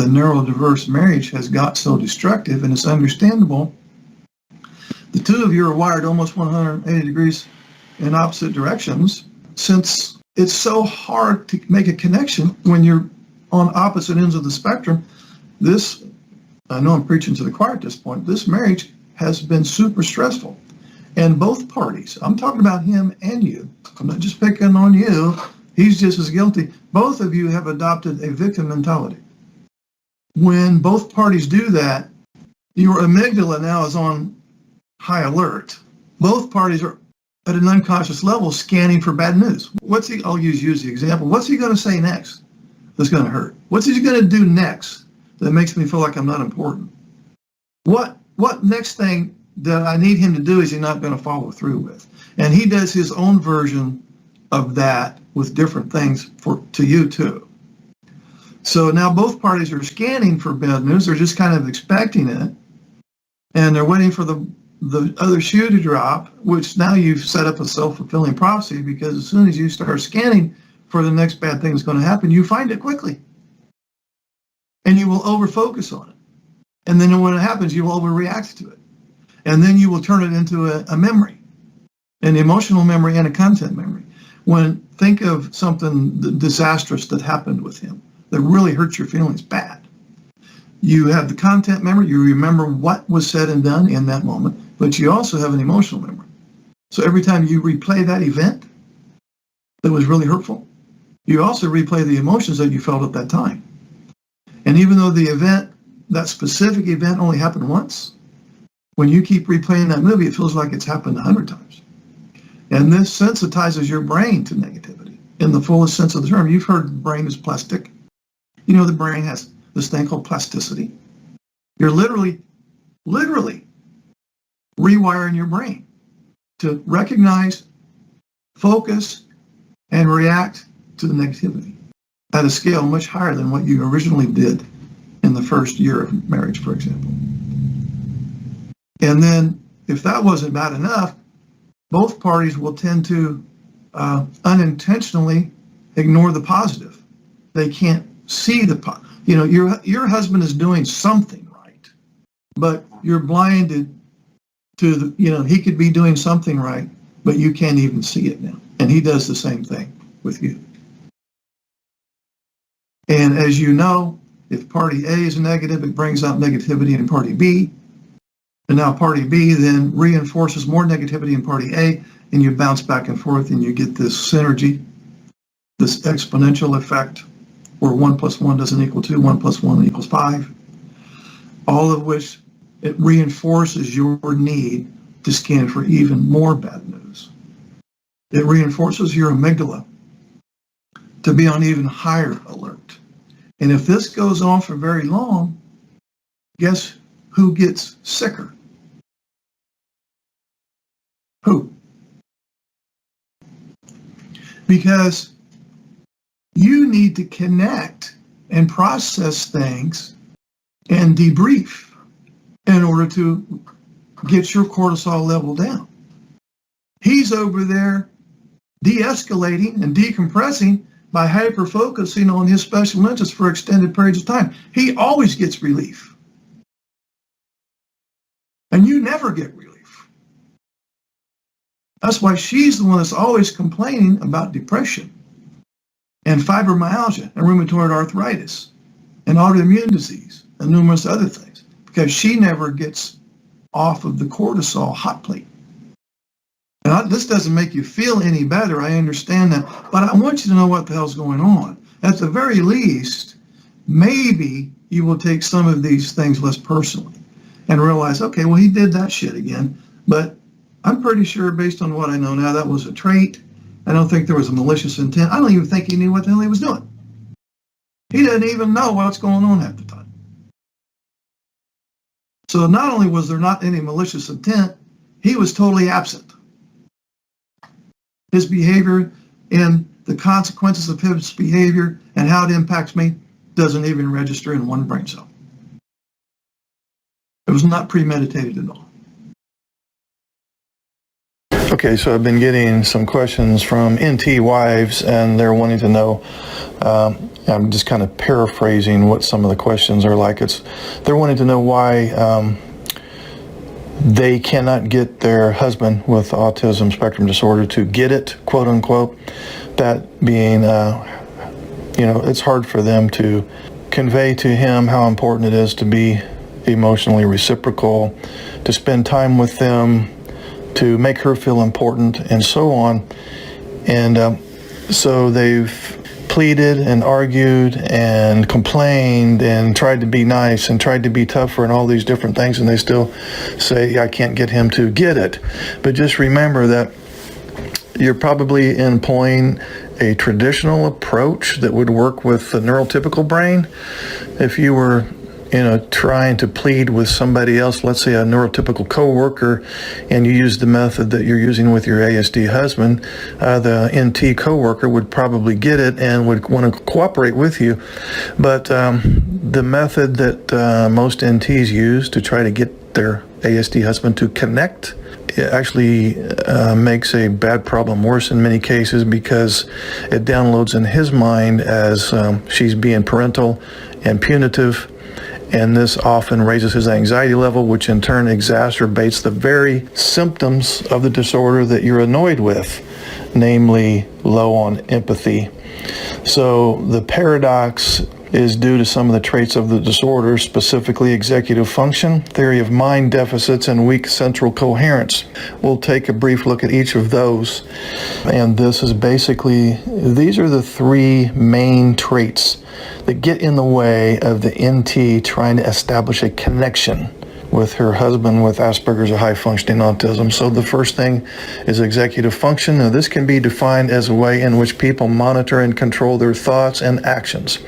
the neurodiverse marriage has got so destructive, and it's understandable. The two of you are wired almost 180 degrees in opposite directions, since it's so hard to make a connection when you're on opposite ends of the spectrum. This, I know I'm preaching to the choir at this point, this marriage has been super stressful. And both parties, I'm talking about him and you, I'm not just picking on you, he's just as guilty. Both of you have adopted a victim mentality. When both parties do that, your amygdala now is on high alert. Both parties are at an unconscious level scanning for bad news. I'll use you as the example. What's he going to say next that's going to hurt? What's he going to do next that makes me feel like I'm not important? What next thing that I need him to do is he not going to follow through with? And he does his own version of that with different things to you too. So now both parties are scanning for bad news. They're just kind of expecting it. And they're waiting for the other shoe to drop, which now you've set up a self-fulfilling prophecy, because as soon as you start scanning for the next bad thing that's going to happen, you find it quickly. And you will over-focus on it. And then when it happens, you will overreact to it. And then you will turn it into a memory, an emotional memory and a content memory. Think of something disastrous that happened with him that really hurt your feelings bad. You have the content memory, you remember what was said and done in that moment, but you also have an emotional memory. So every time you replay that event that was really hurtful, you also replay the emotions that you felt at that time. And even though that specific event only happened once, when you keep replaying that movie, it feels like it's happened 100 times. And this sensitizes your brain to negativity in the fullest sense of the term. You've heard the brain is plastic. You know, the brain has this thing called plasticity. You're literally rewiring your brain to recognize, focus, and react to the negativity at a scale much higher than what you originally did in the first year of marriage, for example. And then if that wasn't bad enough, both parties will tend to unintentionally ignore the positive. They can't see the positive. You know, your husband is doing something right, but you're blinded to he could be doing something right, but you can't even see it now. And he does the same thing with you. And as you know, if party A is negative, it brings out negativity in party B. And now party B then reinforces more negativity in party A, and you bounce back and forth and you get this synergy, this exponential effect, where 1 + 1 doesn't equal 2, 1 + 1 = 5, all of which it reinforces your need to scan for even more bad news. It reinforces your amygdala to be on even higher alert. And if this goes on for very long, guess who gets sicker? Who? Because you need to connect and process things and debrief in order to get your cortisol level down. He's over there de-escalating and decompressing by hyper-focusing on his special interests for extended periods of time. He always gets relief. And you never get relief. That's why she's the one that's always complaining about depression and fibromyalgia and rheumatoid arthritis and autoimmune disease and numerous other things, because she never gets off of the cortisol hot plate. And this doesn't make you feel any better, I understand that, but I want you to know what the hell's going on. At the very least, maybe you will take some of these things less personally and realize, okay, well, he did that shit again, but I'm pretty sure based on what I know now, that was a trait. I don't think there was a malicious intent. I don't even think he knew what the hell he was doing. He didn't even know what's going on half the time. So not only was there not any malicious intent, he was totally absent. His behavior and the consequences of his behavior and how it impacts me doesn't even register in one brain cell. It was not premeditated at all. Okay, so I've been getting some questions from NT wives, and they're wanting to know, I'm just kind of paraphrasing what some of the questions are like. They're wanting to know why they cannot get their husband with autism spectrum disorder to get it, quote unquote. That being, it's hard for them to convey to him how important it is to be emotionally reciprocal, to spend time with them, to make her feel important, and so on. And so they've pleaded and argued and complained and tried to be nice and tried to be tougher and all these different things, and they still say, I can't get him to get it. But just remember that you're probably employing a traditional approach that would work with the neurotypical brain. If you were trying to plead with somebody else, let's say a neurotypical coworker, and you use the method that you're using with your ASD husband, the NT coworker would probably get it and would want to cooperate with you. But the method that most NTs use to try to get their ASD husband to connect, it actually makes a bad problem worse in many cases, because it downloads in his mind as she's being parental and punitive. And this often raises his anxiety level, which in turn exacerbates the very symptoms of the disorder that you're annoyed with, namely low on empathy. So the paradox is due to some of the traits of the disorder, specifically executive function, theory of mind deficits, and weak central coherence. We'll take a brief look at each of those. And these are the three main traits that get in the way of the NT trying to establish a connection with her husband with Asperger's or high-functioning autism. So the first thing is executive function. Now, this can be defined as a way in which people monitor and control their thoughts and actions.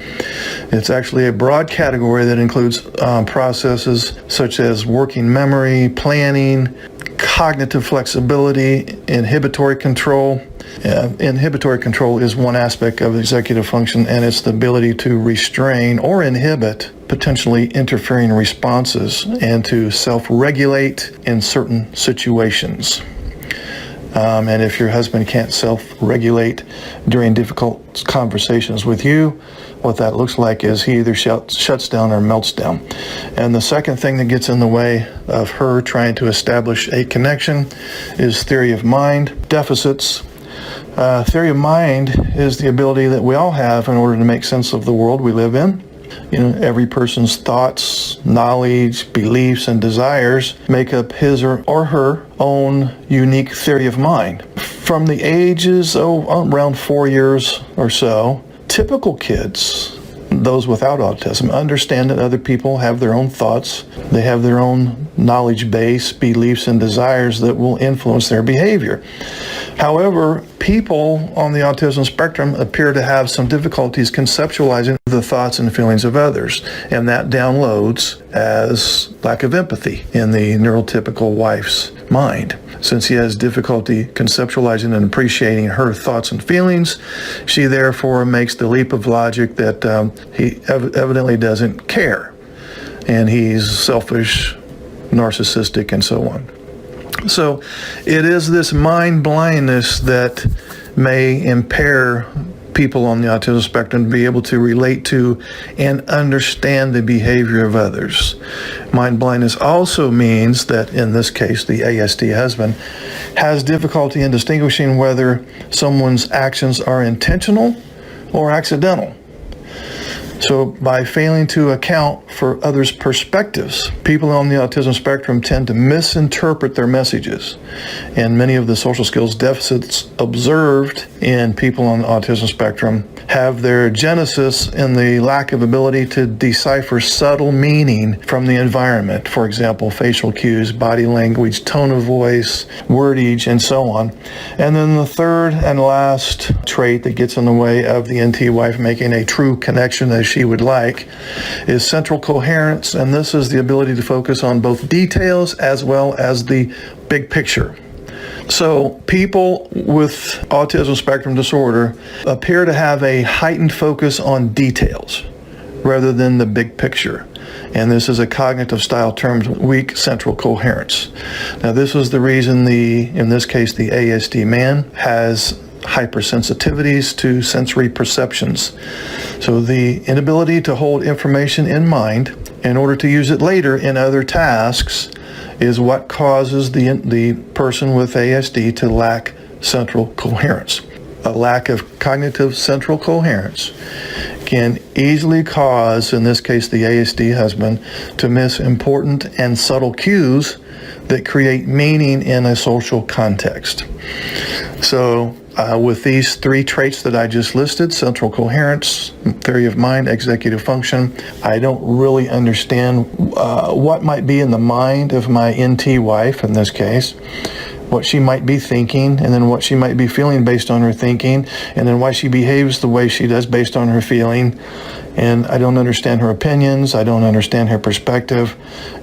It's actually a broad category that includes processes such as working memory, planning, cognitive flexibility, inhibitory control. Inhibitory control is one aspect of executive function, and it's the ability to restrain or inhibit potentially interfering responses and to self-regulate in certain situations. And if your husband can't self-regulate during difficult conversations with you, what that looks like is he either shuts down or melts down. And the second thing that gets in the way of her trying to establish a connection is theory of mind deficits. Theory of mind is the ability that we all have in order to make sense of the world we live in. Every person's thoughts, knowledge, beliefs, and desires make up his or her own unique theory of mind. From the ages around 4 years or so, typical kids, those without autism, understand that other people have their own thoughts. They have their own knowledge base, beliefs, and desires that will influence their behavior. However, people on the autism spectrum appear to have some difficulties conceptualizing the thoughts and feelings of others, and that downloads as lack of empathy in the neurotypical wife's mind. Since he has difficulty conceptualizing and appreciating her thoughts and feelings, she therefore makes the leap of logic that he evidently doesn't care, and he's selfish, narcissistic, and so on. So it is this mind blindness that may impair people on the autism spectrum to be able to relate to and understand the behavior of others. Mind blindness also means that, in this case, the ASD husband has difficulty in distinguishing whether someone's actions are intentional or accidental. So by failing to account for others' perspectives, people on the autism spectrum tend to misinterpret their messages. And many of the social skills deficits observed in people on the autism spectrum have their genesis in the lack of ability to decipher subtle meaning from the environment. For example, facial cues, body language, tone of voice, wordage, and so on. And then the third and last trait that gets in the way of the NT wife making a true connection as she would like is central coherence, and this is the ability to focus on both details as well as the big picture. So people with autism spectrum disorder appear to have a heightened focus on details rather than the big picture. and this is a cognitive style term, weak central coherence. Now, this was the reason in this case, the ASD man has hypersensitivities to sensory perceptions. So the inability to hold information in mind in order to use it later in other tasks is what causes the person with ASD to lack central coherence. A lack of cognitive central coherence can easily cause, in this case, the ASD husband, to miss important and subtle cues that create meaning in a social context. So with these three traits that I just listed, central coherence, theory of mind, executive function, I don't really understand what might be in the mind of my NT wife in this case, what she might be thinking, and then what she might be feeling based on her thinking, and then why she behaves the way she does based on her feeling. And I don't understand her opinions, I don't understand her perspective,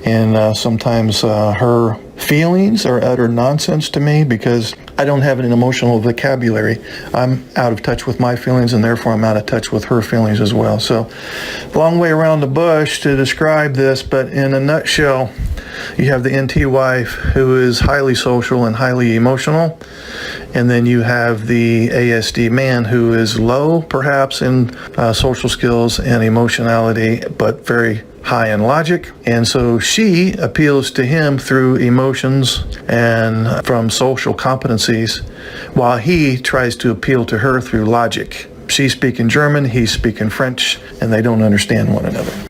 and sometimes her feelings are utter nonsense to me because I don't have an emotional vocabulary. I'm out of touch with my feelings, and therefore I'm out of touch with her feelings as well. So, long way around the bush to describe this, but in a nutshell, you have the NT wife who is highly social and highly emotional, and then you have the ASD man who is low perhaps in social skills and emotionality, but very high in logic. And so she appeals to him through emotions and from social competencies, while he tries to appeal to her through logic. She's speaking German, he's speaking French, and they don't understand one another.